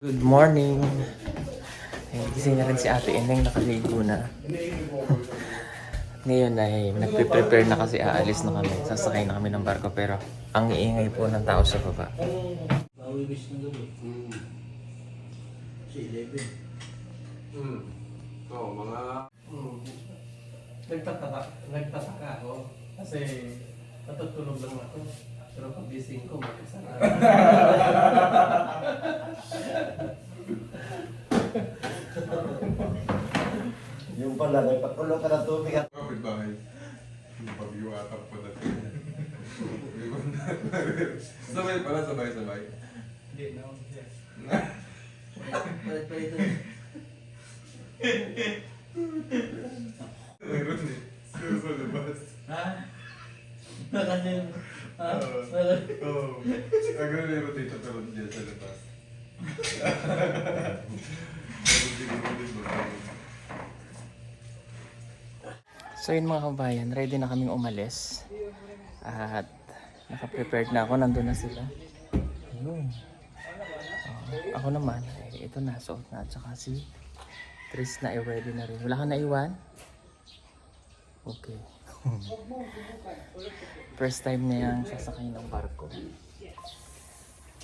Good morning! Ay, gising na rin si Ate Ineng, nakaligo na. Ngayon ay nagpe-prepare na kasi aalis na kami. Sasakay na kami ng barko pero ang iingay po ng tao sa baba. Mawibis ng gabi. Si 11. Oo, mga... Nagtataka ako kasi natutulog lang ako. Pero pagising ko, mag-isara. Yung pala, nagpakulo ka ng tubig at Kapit bahay. Yung pag-iwatap po natin. Sabay pala, sabay-sabay. Hindi na. palit-palit. Meron eh. Sa labas. Ha? Nakasin. Ha? Oo. Ang gano'n yung rotate pero dyan sa labas. So yun mga kabayan, ready na kaming umalis. At naka-prepared na ako, nandun na sila. Ayun. Ako naman, ito na, suot na. At saka si Tris na ready na rin. Wala ka naiwan? Okay. First time niya yung sasakay ng barko.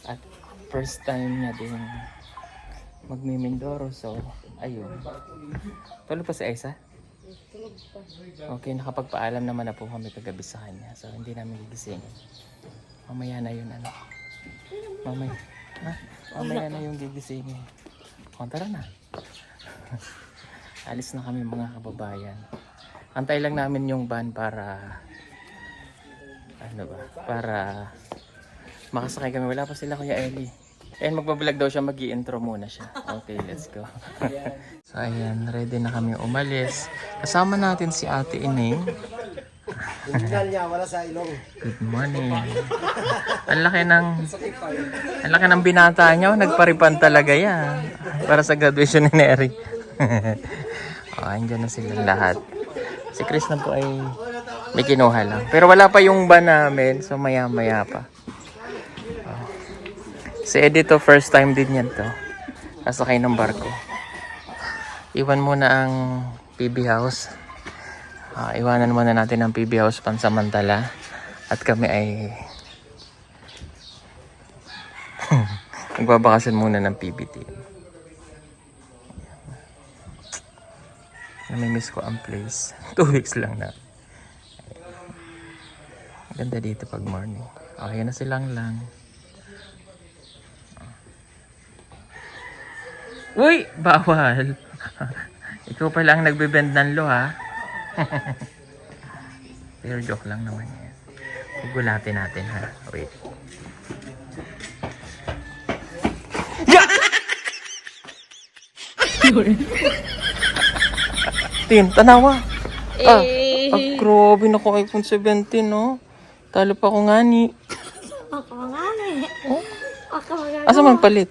At first time niya din magmi-Mindoro. So, ayun. Tulog pa si Aisa? Okay, nakapagpaalam naman na po kami kagabi sa kanya. So, hindi namin gigising. Mamaya na yun, ano? Mamaya. Ha? Mamaya na yung gigisingin. O, tara na. Alis na kami mga kababayan. Antay lang namin yung van para ano ba? Para makasakay kami. Wala pa sila Kuya Ellie. And magbablog daw siya, mag-i-intro muna siya. Okay, let's go. So ayan, ready na kami umalis. Kasama natin si Ate Ineng. Tingnan niya, wala sa ilong. Good morning. Ang laki ng binata niyo. Nagparipan talaga yan. Para sa graduation ni Neri. Oh, andyan na silang lahat. Si Chris na po ay may kinuha lang. Pero wala pa yung van namin. So maya-maya pa. Oh. Si Edito, first time din yan to. Kasakay ng barko. Iwan muna ang PB house. Iwanan muna natin ang PB house pansamantala. At kami ay magbabakasyon muna ng PBT. Namimiss ko ang place. 2 weeks lang na. Ganda dito pag morning. Okay na silang lang. Uy! Bawal! Ikaw pala ang nagbe-bend ng lo, ha? Pero joke lang naman yan. Pagulatin natin, ha? Wait. Tin, tanawa. Grabe na ko iPhone 17, no? Talo pa ko nga ni. Ako nga eh. Oh? Ako nga. Asa man palit?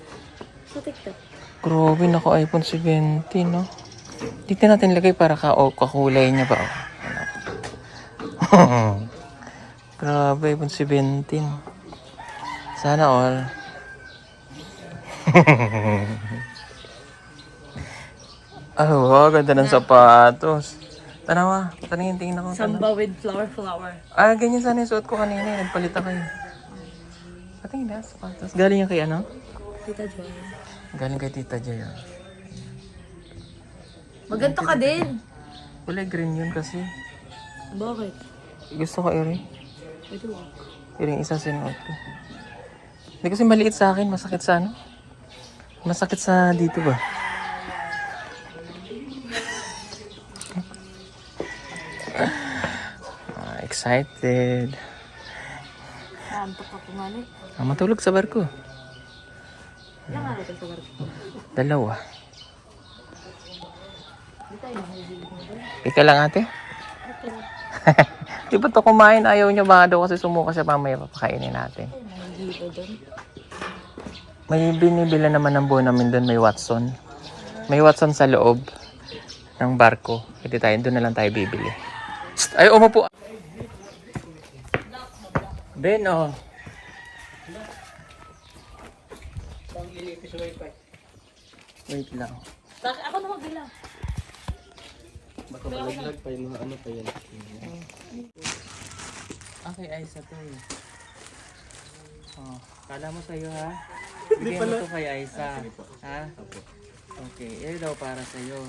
Sa TikTok. Grabe na ko iPhone 17, no? Dito natin lagay para kakulay niya ba? Oh. Grabe, iPhone 17. Sana all. Oh, ganda ng sapatos. Tanawa, tingin ako. Samba with flower. Ganyan sana yung suot ko kanina. Nagpalit ako yun. Patingin na, sapatos. Galing yan kay ano? Tita Joy. Galing kay Tita Joy. Maganto ka din. Kulay green yun kasi. Bakit? Gusto ko i-ring. Pwede walk. I-ring isa sinuot ko. Hindi kasi maliit sa akin. Masakit sa ano? Masakit sa dito ba? Excited. Naantok ako nga ni. Matulog sa barko. Ilang araw tayo sa barko? 2. Di tayo nahihilip mo doon. Ika lang ate. Di ba ito kumain? Ayaw niya ba daw kasi sumuka siya mamaya papakainin natin. Ay, nahihilip doon. May binibila naman ng buo namin doon. May Watson. May Watson sa loob ng barko. Hindi tayo. Doon na lang tayo bibili. Ay, umupo. Ben, oh. Pang ilipis wifi. Wait lang. Ako na magbilang. Baka malaglag pa yung mga ano pa yan. Okay, Aiza to eh. Oh, kala mo sa'yo ha? Bigay mo to kay Aiza. Ha? Okay, eh daw para sa'yo.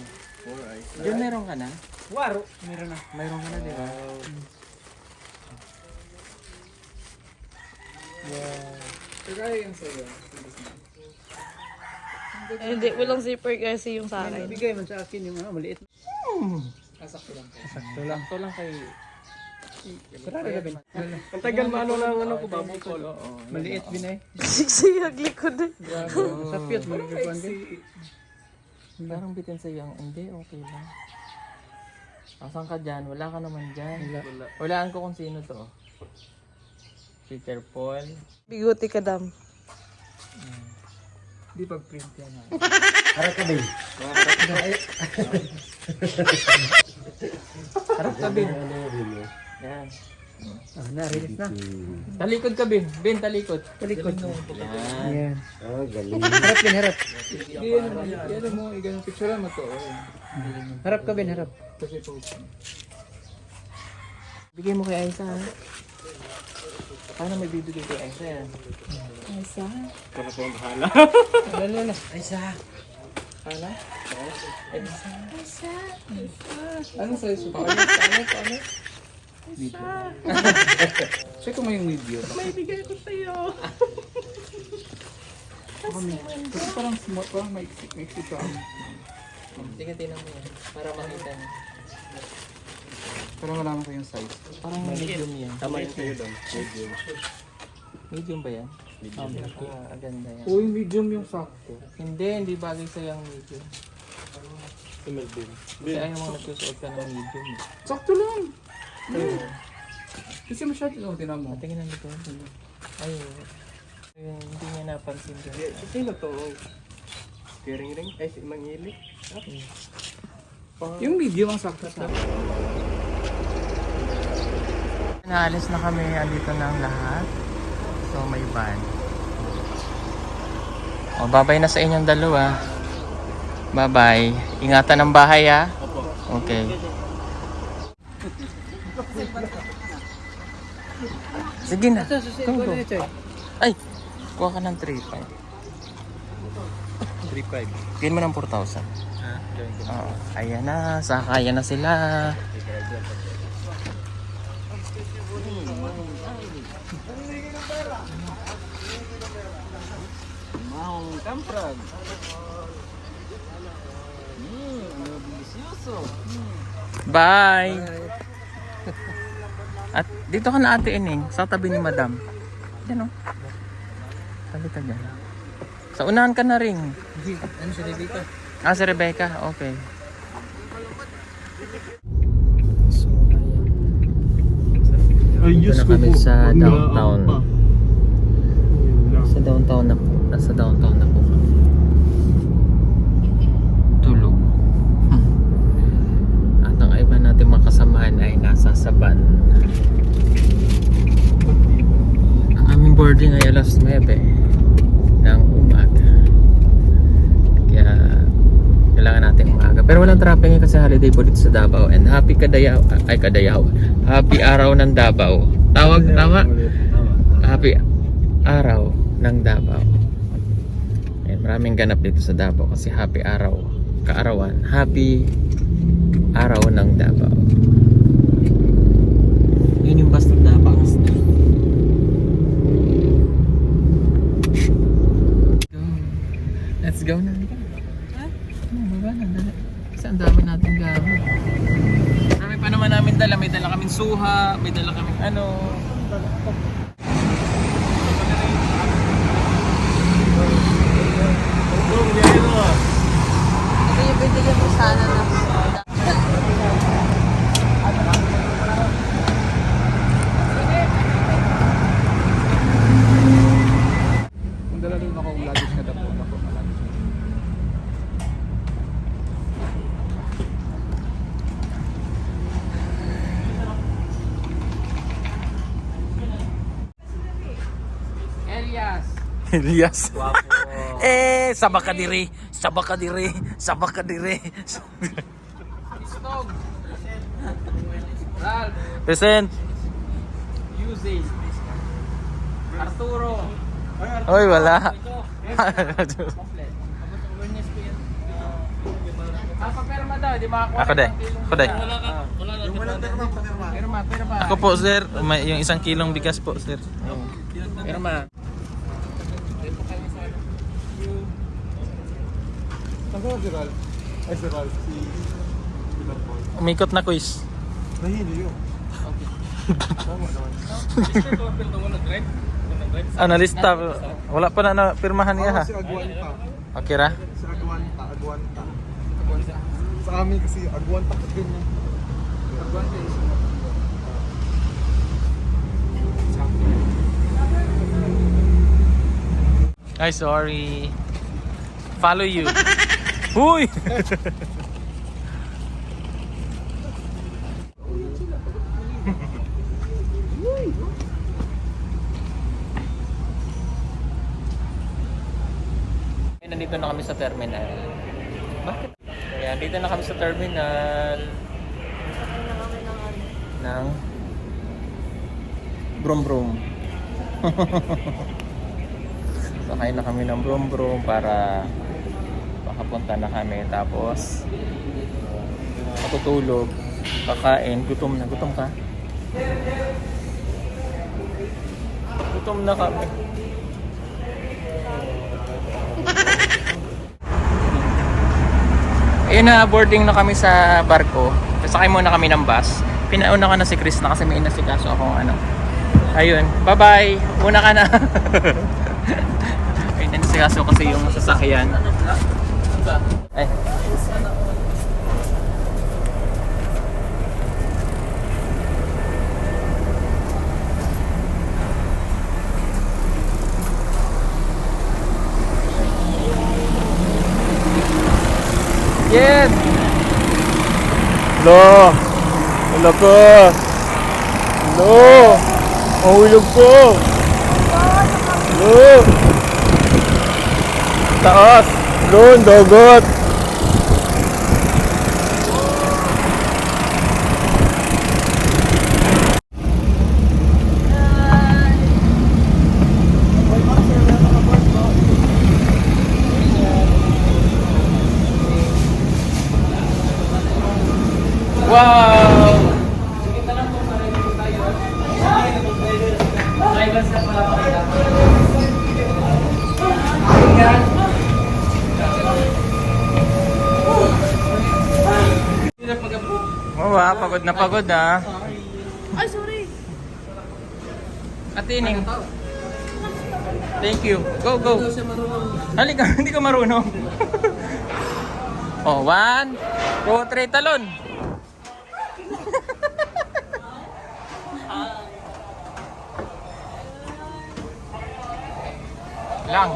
Diyan meron ka na? Waro! Meron na. Mayroon ka na, di ba? Kaya yan sa'yo. Hindi, walang zipper kasi yung sa akin. Bigay man sa akin yung maliit. Sakto lang. Sakto lang kay... Sarado na bin. Ang tagal maano lang ano ko babu ko. Maliit bin eh. Sigsiyag likod eh. Sapit magkikuan din. Parang bitin sa'yo ang hindi, okay lang. Asan ka dyan? Wala ka naman dyan. Walaan ko kung sino to. Peter Paul. Biguti ka dam. Di pag-print yan ha. Harap ka, Bin. Harap ka, Bin. Ano yun, eh? Yan. Na-release na. Talikod ka, Bin. Bin, talikod. Talikod. Yan. Yan. Ah, galing. Harap bin, harap. Yan mo, igang picture mo to. Harap ka bin, harap. Bigay mo kay Aiza ha. Paano may bibigay kay Aiza yan? Isa. Lala. Aiza! Paano? Isa. Anong size mo? Paano? Check ko mo yung video. May bigay ko sa'yo. Kasi parang small, parang may extra. Sige, tinan mo yan. Para makita niyo. Pero malaman ko yung size. Parang medium yan. Tama yung sa'yo doon. Medium. Medium ba yan? Aganda yan. Yung medium yung sakto. Hindi bagay sa'yo ang medium. Kasi ayaw mo nagsusuot ka ng medium. eh. Sakto lang. Kasi masyado lang tinan mo. Tingnan ang likod. Ay, hindi niya napansin doon. Sino to? Ring? Ay, si Mangili. Yung video ang sakto sa Naalis na kami, andito na ang lahat. So may van. O, babay na sa inyong dalawa. Bye-bye. Ingatan ang bahay ha. Okay. Sige na. Go. Ay! Kuha ka ng 3.5. 3.5. Bigyan mo ng 4,000. Oo. Ayan na. Sakaya na sila. Mau kamprag. Delicioso. Bye! At dito ka na Ate Ining, sa tabi ni Madam. Yan o. Tabi ka dyan. Sa unahan ka na rin. Ano siya dito? Ah, si Rebecca. Okay. Dito na kami sa downtown. Sa downtown na po. Nasa downtown na po kami. Tulog. At ang iba natin mga kasamahan ay nasa Saban. Ang aming boarding ay alas 9 ng umaga. Kaya kailangan natin umaga. Pero walang traffic ngayon kasi holiday po dito sa Davao. And happy Kadayaw. Ay, Kadayaw. Happy araw ng Davao. Tama? Happy araw ng Davao. Ayan, maraming ganap dito sa Davao kasi happy araw. Kaarawan. Happy araw ng Davao. Yun yung bus ng Davao. Let's go na. Baba na, dala. Kasi ang dami nating gamit. Marami pa naman namin dala. May dala kaming suha, may dala kaming ano. Ibibigyan mo sana na. Kung dala rin ako luggage na dapo ako malaki. Elias. Sabak ka diri. Sabak ka diri. Sabak ka diri. Ralph, Present. Yuzi, Arturo. Oy, wala. Papirma daw, di ba? Ako de. Ako de. Yung walang pirma. Pirma. Ako po, sir. May, yung 1 kilong bigas po, sir. Pirma. Saan ka si Ralph? Ay, si Ralph. Si Pilar Paul. Umikot na quiz. Nahili yun. Tama naman. Analista. Wala pa na pirmahan niya ha. Si Aguanta. Okay ra? Si Aguanta. Aguanta. Sa amin kasi Aguanta ka din yun. Aguanta is... Ay, sorry. Follow you. Huy! Nandito na kami sa terminal. Bakit? Ayan, dito na kami sa terminal ng Brum Brum. Sakay na kami ng Brum Brum para makapunta na kami. Tapos matutulog, kakain. Gutom na. Gutom ka? Gutom na kami. Ayun na, boarding na kami sa barko. Sakay muna kami ng bus. Pinauna ka na si Chris na kasi may inasikaso akong ano. Ayun, bye-bye. Una ka na. Ayun, inasikaso kasi yung sasakyan. Ay. Yes! Hello! Hello ko! Hello! Mahulog ko! Hello! Taas! Hello! Ang dagat! Wow! Oh, pagod na pagod ah. Ay, sorry. Atining. Thank you. Go, go. Halika, hindi ka marunong. Oh, 1, 2, 3, talon. Lang.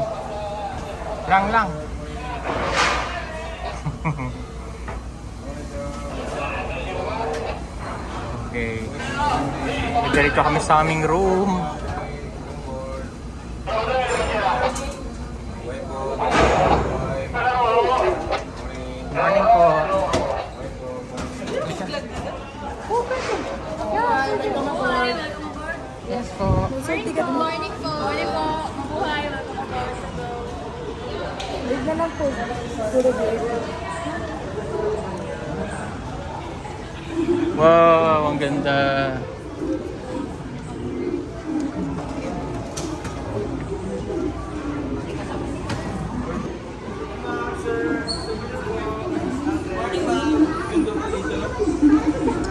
Lang. Okay. Diretso kami sa aming room. Morning po. Yes po. Good morning po. Morning po. Mabuhay. Wait na lang po. Wow, ang ganda.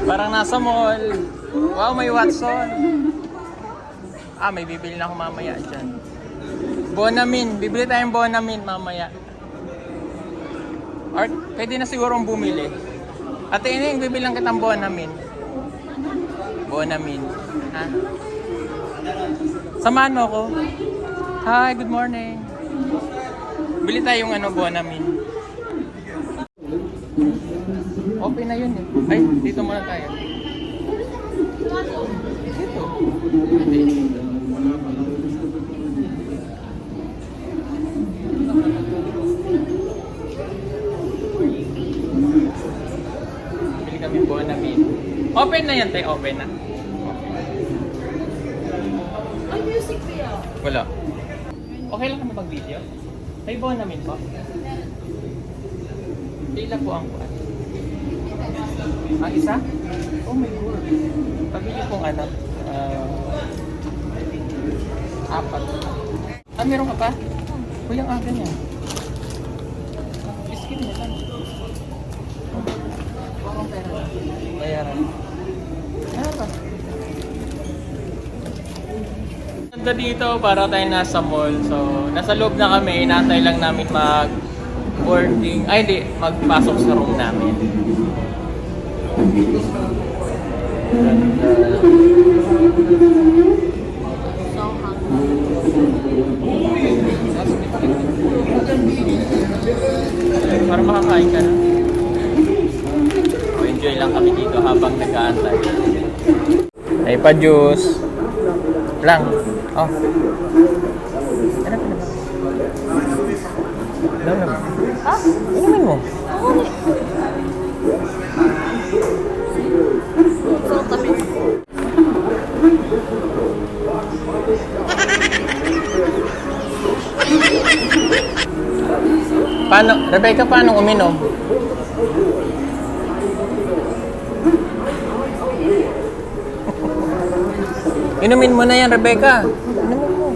Parang nasa mall. Wow, may Watson. May bibili na ako mamaya dyan. Bonamin. Bibili tayong Bonamin mamaya. Or pwede na sigurong bumili. Ate Ining, bibilang kitang Bonamin. Bonamin. Ha? Samahan mo ako. Hi, good morning. Bili tayong Bonamin. Open na yun eh. Ay, dito muna tayo. Dito. Hindi. Open na yan, te. Open na. Ang music video. Wala. Okay lang kami mag-video? May buwan namin po. Pila po ang buwan? Isa? Oh my God. Pabili pong ano? Apat. Meron ka pa? Kuya, ganyan. Biskin mo lang. Parang pera. Bayaran. Ano ba? Ganda dito para tayo nasa mall. So, nasa loob na kami. Inaantay lang namin mag-boarding. Ay, hindi. Magpasok sa room namin. Para makakain ka na. Enjoy lang kami dito habang nag-aantay. Ay pa juice. Lang. Oh. Ano ka na? Ano na? Ha? Inumin mo. Paano, Rebecca, paano uminom? Inumin mo na yan, Rebecca. Inumin mo.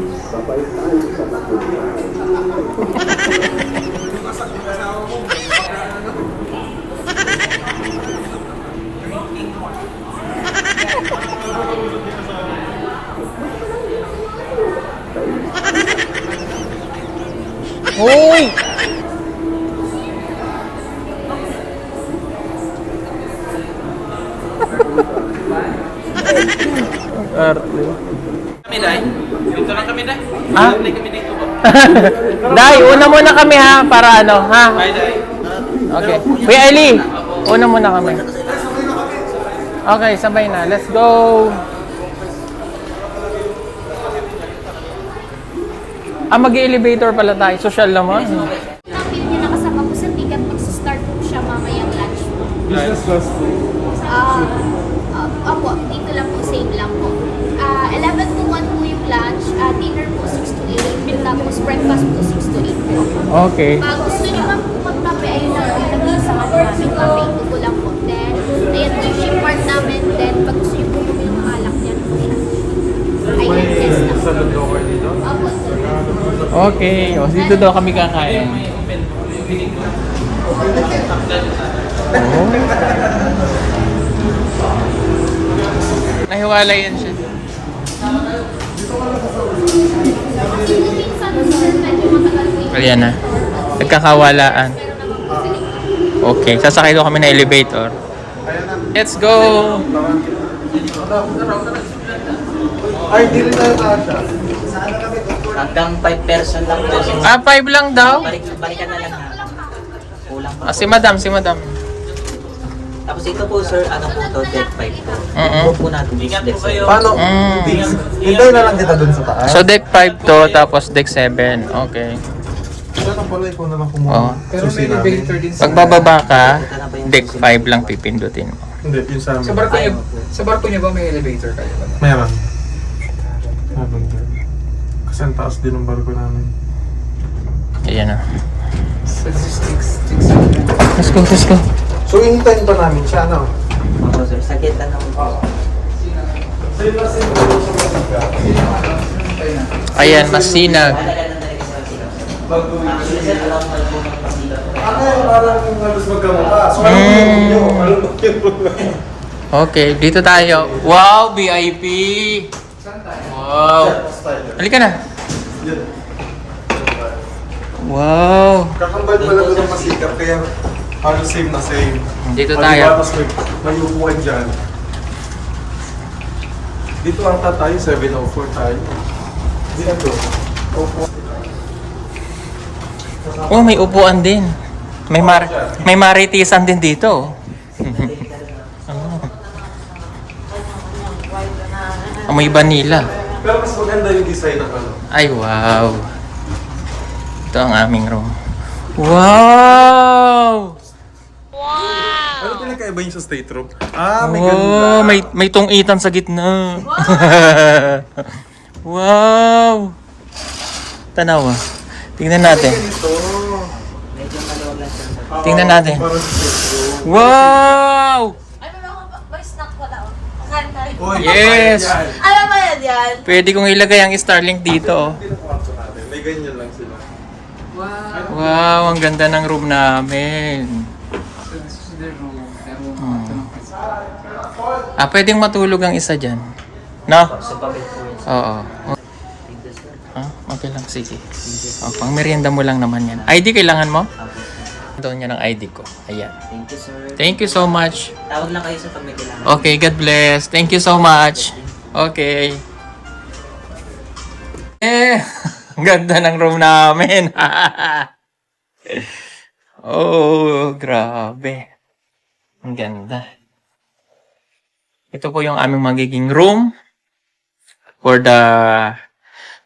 Uy! Kami, Day? Dito lang kami, Day? Ha? Kami dito po. Day, una muna kami ha, para ano, ha? Bye, Day. Okay. Kuya Eli, una muna kami. Okay, sabay na. Let's go! Mag-elevator pala tayo. Social naman. Natin yung nakasama po sa ticket, mag-start po siya mamayang lunch po. Business class po. Opo, dito lang po, same lang po. 11 to 1 po yung lunch, dinner po 6 to 8, tapos breakfast po 6 to 8 po. Okay. Gusto niyo man po magkape, ayun na po yung nag-iisa ka namin kape, ito po lang po. Then, ayan po yung ship part namin, then pag gusto niyo po yung alak niyan po siya. Ayun, yes na. Sa Londoner dito? Opo. Okay. O, dito daw kami kakain. Nahiwalay yan siya. Ayan na. Nagkakawalaan. Okay. Sasakay daw kami na elevator. Let's go! Ay, di rin tayo kasha. Hanggang 5 person lang po. 5 lang daw? Balikan na lang na. Kulang pa. Si madam, si madam. Tapos ito po sir, ano po to, deck 5 po. Mm-mm. Huwag po natin yung deck 7. Paano? Mm. Hintay na lang kita dun sa taas. So deck 5 to, tapos deck 7. Okay. Kaya nang pala, ikaw na lang Oo. kumuha. Pero may elevator din Pag bababa ka, deck 5 lang pipindutin mo. Hindi, yun sa amin. Sa barko niyo ba may elevator kayo? Meron. Meron din. Kasi ang taas din ng barko namin. Ayan na. Statistics. Let's go, let's go. So, ihintayin pa namin siya, no? Opo sir, sakit na naman po. Ayan, masinag. Actually sir, alam mo po ng pasila. Parang halos magkamukha. So, ano Okay, dito tayo. Wow, VIP! Wow! Halika na. Wow! Kakambal pala doon ng masikap, kaya halos same na same. Dito Diba, tayo. tapos may upuan dyan. Dito ang tayo, 704 tayo. Dito. Oh, may upuan din. May maritisan din dito. Amoy vanilla. Pero mas maganda yung design ng ano. Ay, wow. Ito ang aming room. Wow! Ano pinagkaiba yung sa state room? Ah, may Oh, ganun may tungitan sa gitna. Wow! Tanawa. Tingnan natin. Ganito. Medyo maluwag lang sir. Tingnan natin. Parang sa state room. Wow! Ano ba ako? May snack pala. Kain. Uy, Yes! yan. Ano ba yan? Pwede kong ilagay ang Starlink dito. Oh. Hindi na kwarto natin. May ganyan lang sila. Wow, ang ganda ng room namin. Pwedeng matulog ang isa dyan. No? Sa pabit po yun. Oo. Thank you sir. Okay lang, sige. Pang merienda mo lang naman yan. ID kailangan mo? Apo. Doon niya ng ID ko. Ayan. Thank you sir. Thank you so much. Tawag lang kayo sa pag may kailangan. Okay, God bless. Thank you so much. Okay. Ang ganda ng room namin. Oh, grabe. Ang ganda. Ito po yung aming magiging room for the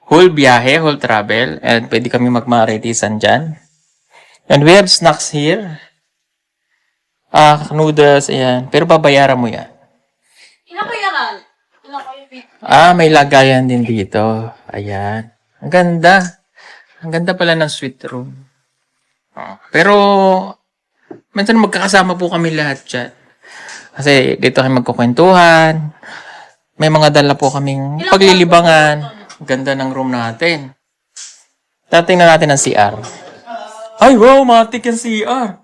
whole biyahe, whole travel. And pwede kami magmaritisan dyan. And we have snacks here. Noodles, ayan. Pero babayaran mo yan. Ilan kayo May lagayan din dito. Ayan. Ang ganda. Ang ganda pala ng suite room. Pero, minsan magkakasama po kami lahat dyan. Kasi dito kami magkukwentuhan. May mga dala po kaming paglilibangan. Ganda ng room natin. Tatingnan natin ang CR. Ay, wow, matik yung CR.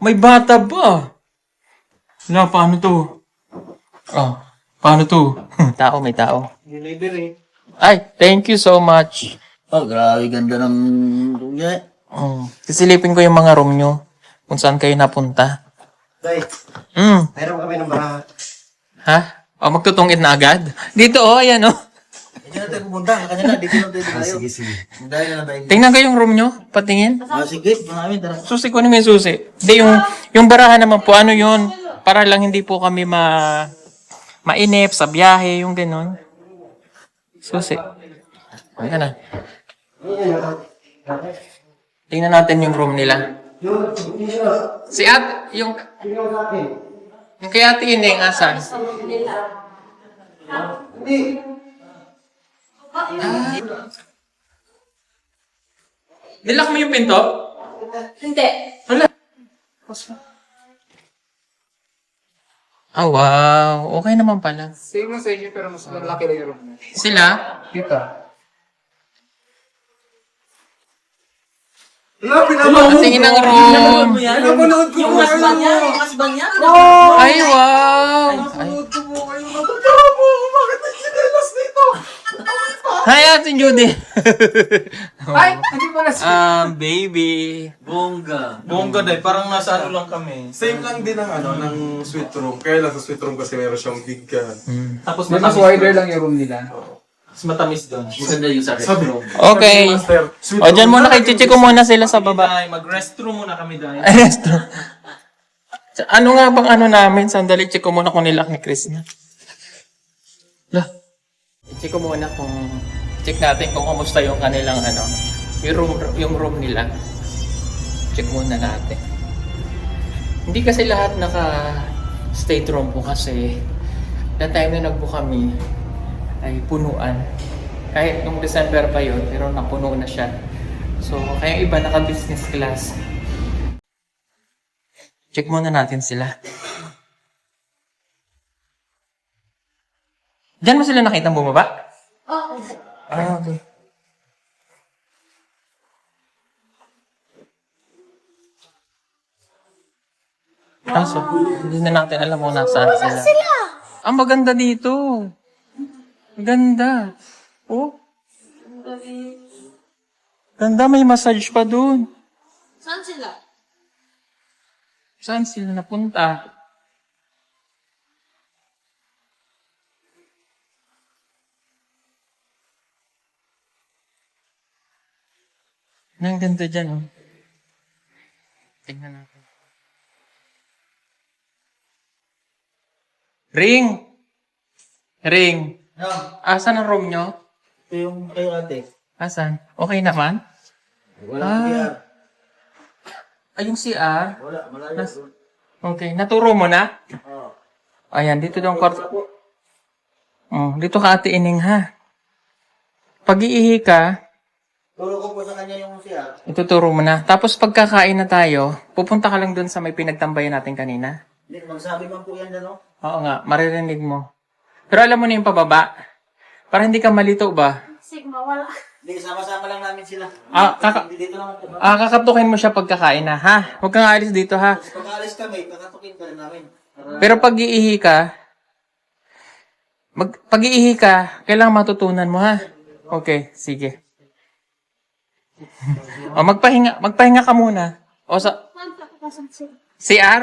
May bata ba? Wala, paano to? Paano to? Tao, may tao. Ay, thank you so much. Oh, grabe ganda ng lunya. Sisilipin ko yung mga room nyo. Kung saan kayo napunta. Day, Mm. meron kami ng baraha. Ha? Magtutungit na agad? Dito, ayan, Hindi na tayo pumunta. Kanina, dito na tayo. Sige, sige. Dahil na tayo. Tingnan kayo yung room nyo. Patingin. Sige, marami. Tara. Susi ko naman yung susi. Hindi, yung barahan naman po, ano yun? Para lang hindi po kami mainip sa biyahe, yung ganun. Susi. Ayan na. Tingnan natin yung room nila. Si Ate, yung kay Ate Ineng, asan? Nilak mo yung pinto? Hindi. Wala. Wow. Okay naman pala. Same lang sa inyo pero mas malaki lang yung room niya. Sila? Dito. Tingin ng room. Pinapanood ko po kayo. Yung husband niya? Ay, wow. Ay. Pinapanood ko po kayo. Natutara po ako. Bakit may chinelas dito? Hi, Ate Judy. Ay! Hindi pala si... Baby. Bongga dahil parang nasa ano lang kami. Same lang din ng ng suite room. Kaya lang sa suite room kasi meron siyang big Tapos Mas wider lang yung room nila. Mas matamis doon. Maganda yung sa Sabi, restroom. Okay. Master, suite O, dyan room muna na, kay Chichi ko muna sila sa baba. Ay, mag-restroom muna kami dahil. Resto. Ano nga bang ano namin? Sandali, check ko muna kung nilak ni Chris na. Lah. Check ko muna kung check natin kung kamusta yung kanilang yung room nila. Check muna natin. Hindi kasi lahat naka state room po kasi that time na nagbook kami ay punuan. Kahit nung December pa yun, pero napuno na siya. So, kaya iba naka-business class. Check muna natin sila. Diyan mo sila nakita bumaba? Oo. Okay. So, hindi na natin alam kung nasaan sila. Ang maganda dito. Ganda. Oh. Ganda, may massage pa dun. Saan sila? Saan sila napunta? Ang ganda dyan, oh. Tingnan natin. Ring! Ring! Asan ang room nyo? ito yung kayo ate. Asan? Okay naman? Wala Ay, yung CR? Wala, malayo. Nas- Okay, naturo mo na? Oo. Ayan, dito daw ang kwarto. Oh, dito ka Ate Ining ha. Pag iihi ka, Turo ko po sa kanya yung siya. ituturo mo na. Tapos pagkakain na tayo, pupunta ka lang dun sa may pinagtambayan natin kanina. Hindi, magsabi man po yan ano. Oo nga, maririnig mo. Pero alam mo na yung pababa. Para hindi ka malito ba? Sigma, wala. Hindi, sama-sama lang namin sila. Hindi dito lang ito. Kakatukin mo siya pagkakain na, ha? Huwag kang aalis dito, ha? Pag alis kami, kakatukin ka rin namin. Pero pag iihi ka, pag iihi ka, kailangan matutunan mo, ha? Okay, sige. Magpahinga ka muna. O sa CR?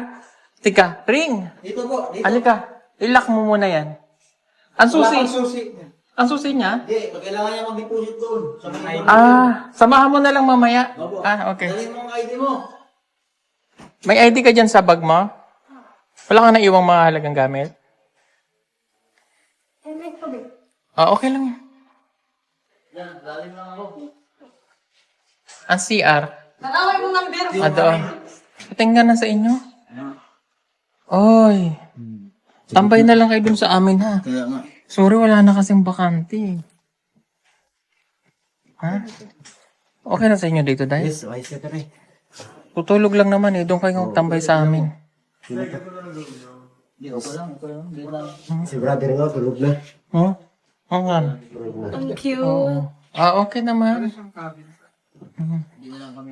Tika, ring. Dito po, dito. Halika, ilock mo muna yan. Ang susi. Susi. Ang susi niya? Hindi, kailangan niya mag-deposit doon. Sa mga Samahan mo na lang mamaya. Opo. Okay. Dalhin mo ang ID mo. May ID ka dyan sa bag mo? Wala kang naiwang mahalagang gamit? Okay lang. Yan, dalhin lang ako. Ang CR. Nanaway mo ng beer. Doon. Tingnan na sa inyo. Oy. Tambay na lang kayo dun sa amin, ha? Kaya nga. Sorry, wala na kasing bakante. Ha? Okay na sa inyo dito, Day? Yes, ayos ka rin. Tutulog lang naman eh. Doon kayo tambay sa amin. Hindi, okay lang. Hindi ko lang. Si brother nga, tulog na. Huh? Oo nga. Ang cute. Okay naman. Hindi na lang kami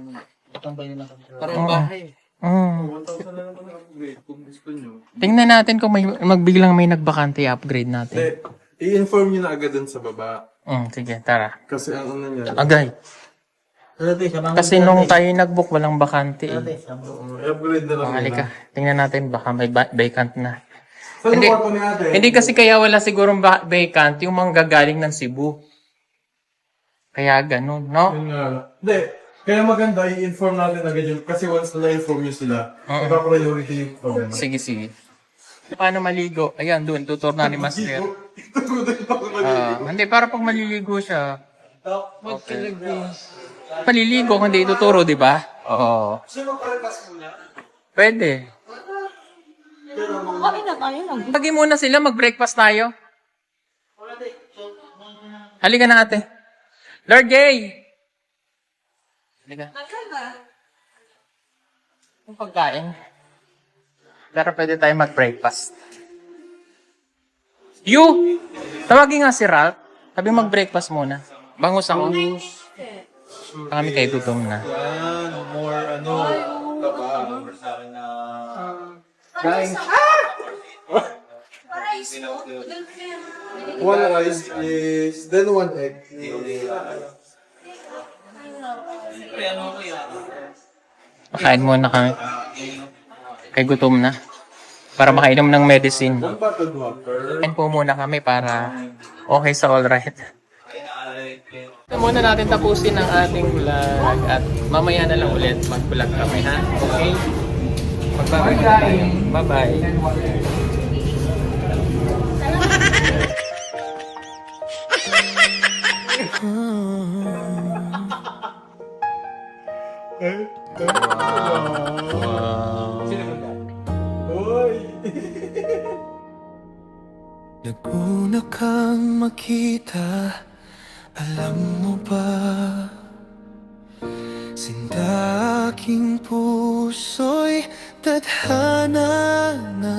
tambay na lang kami. Parang bahay. 1,000 na naman ang upgrade kung gusto nyo. Tingnan natin kung magbiglang may nagbakante, upgrade natin. I-inform nyo na agad dun sa baba. Sige, tara. Kasi ang ano niya. Agay. Kasi nung tayo nag-book, walang bakante eh. I-upgrade na lang. Halika, tingnan natin, baka may vacant na. Saan Hindi. yung kwarto ni ate? Hindi kasi kaya wala sigurong vacant yung mga gagaling ng Cebu. Kaya ganun, no? Yun nga lang. Hindi. Kaya maganda, i-inform natin agad yun. Kasi once na-inform nyo sila, ipa-priority yung problema. Sige, sige. Paano maligo? Ayan, doon, tutor na ni Master. Hindi, para pag maliligo siya. Okay. Maliligo, hindi ituturo, di ba? Oo. Pwede. Okay na tayo lang. Pagi muna sila, mag-breakfast tayo. Halika na ate. Lord Gay! Halika. Yung pagkain. Pero pwede tayo mag-breakfast. You! Tawagin nga si Ralph. Sabi mag-breakfast muna. Bangus ako. Kami kayo gutom na. Yan, more ano, taba. One rice is, then one egg. Makain muna kami. Kay gutom na. Para makainom ng medicine. One bottled water. Kain po muna kami para okay sa all right. Ito muna natin tapusin ang ating vlog at mamaya na lang ulit mag-vlog kami, ha? Okay? Magbabay tayo. Bye-bye. Oy! Naguna kang makita, alam mo ba? Sinta aking puso'y tadhana na.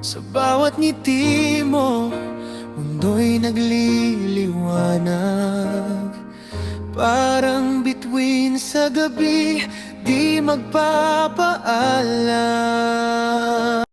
Sa bawat ngiti mo, mundo'y nagliliwanag. Parang bituin sa gabi, di magpapaalam.